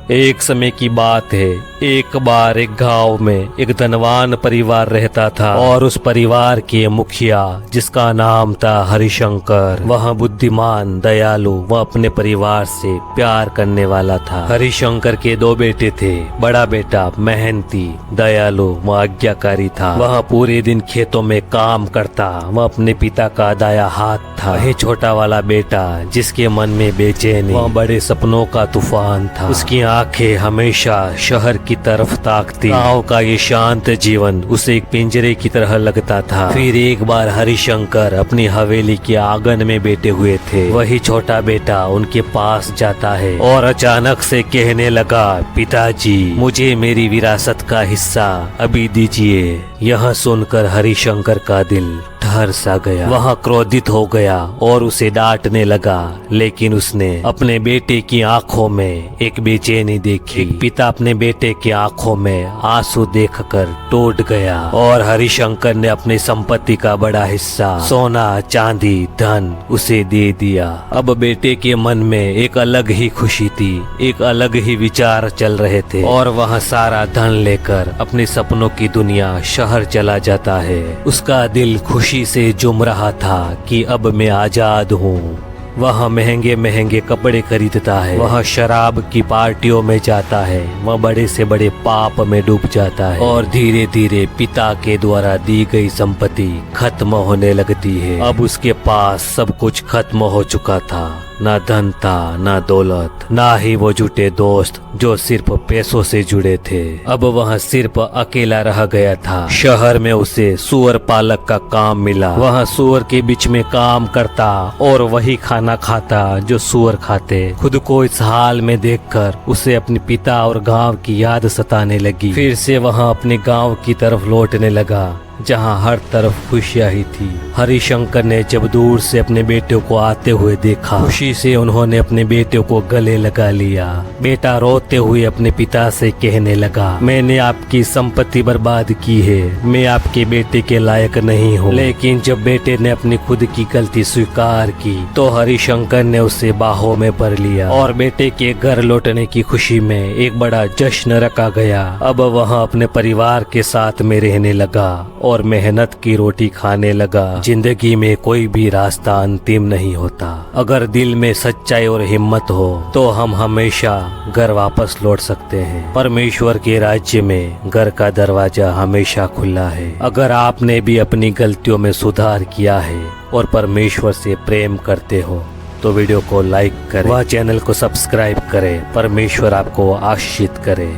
एक समय की बात है, एक बार एक गांव में एक धनवान परिवार रहता था और उस परिवार के मुखिया जिसका नाम था हरिशंकर, वह बुद्धिमान, दयालु व अपने परिवार से प्यार करने वाला था। हरिशंकर के दो बेटे थे। बड़ा बेटा मेहनती, दयालु व आज्ञाकारी था। वह पूरे दिन खेतों में काम करता, वह अपने पिता का दाया हाथ था। वही छोटा वाला बेटा जिसके मन में बेचैनी, वह बड़े सपनों का तूफान था। उसकी आंखें हमेशा शहर की तरफ ताकती। गांव का ये शांत जीवन उसे एक पिंजरे की तरह लगता था। फिर एक बार हरिशंकर अपनी हवेली के आंगन में बैठे हुए थे। वही छोटा बेटा उनके पास जाता है और अचानक से कहने लगा, पिताजी, मुझे मेरी विरासत का हिस्सा अभी दीजिए। यह सुनकर हरिशंकर का दिल ठहर सा गया। वह क्रोधित हो गया और उसे डांटने लगा, लेकिन उसने अपने बेटे की आंखों में एक बेचैनी देखी। पिता अपने बेटे की आंखों में आंसू देखकर टूट गया और हरिशंकर ने अपनी संपत्ति का बड़ा हिस्सा, सोना, चांदी, धन उसे दे दिया। अब बेटे के मन में एक अलग ही खुशी थी, एक अलग ही विचार चल रहे थे और वह सारा धन लेकर अपने सपनों की दुनिया शहर चला जाता है। उसका दिल खुशी से झूम रहा था कि अब मैं आजाद हूँ। वह महंगे महंगे कपड़े खरीदता है, वह शराब की पार्टियों में जाता है, वह बड़े से बड़े पाप में डूब जाता है और धीरे धीरे पिता के द्वारा दी गई संपत्ति खत्म होने लगती है। अब उसके पास सब कुछ खत्म हो चुका था। ना धन था, ना दौलत, ना ही वो झूठे दोस्त जो सिर्फ पैसों से जुड़े थे। अब वह सिर्फ अकेला रह गया था। शहर में उसे सूअर पालक का काम मिला। वह सूअर के बीच में काम करता और वही खाना खाता जो सूअर खाते। खुद को इस हाल में देखकर उसे अपने पिता और गांव की याद सताने लगी। फिर से वह अपने गांव की तरफ लौटने लगा जहां हर तरफ खुशियां ही थी। हरिशंकर ने जब दूर से अपने बेटे को आते हुए देखा, खुशी से उन्होंने अपने बेटे को गले लगा लिया। बेटा रोते हुए अपने पिता से कहने लगा, मैंने आपकी संपत्ति बर्बाद की है, मैं आपके बेटे के लायक नहीं हूँ। लेकिन जब बेटे ने अपनी खुद की गलती स्वीकार की तो हरिशंकर ने उसे बाहों में भर लिया और बेटे के घर लौटने की खुशी में एक बड़ा जश्न रखा गया। अब वह अपने परिवार के साथ में रहने लगा और मेहनत की रोटी खाने लगा। जिंदगी में कोई भी रास्ता अंतिम नहीं होता। अगर दिल में सच्चाई और हिम्मत हो तो हम हमेशा घर वापस लौट सकते हैं। परमेश्वर के राज्य में घर का दरवाजा हमेशा खुला है। अगर आपने भी अपनी गलतियों में सुधार किया है और परमेश्वर से प्रेम करते हो तो वीडियो को लाइक करें, वह चैनल को सब्सक्राइब करें। परमेश्वर आपको आशीषित करे।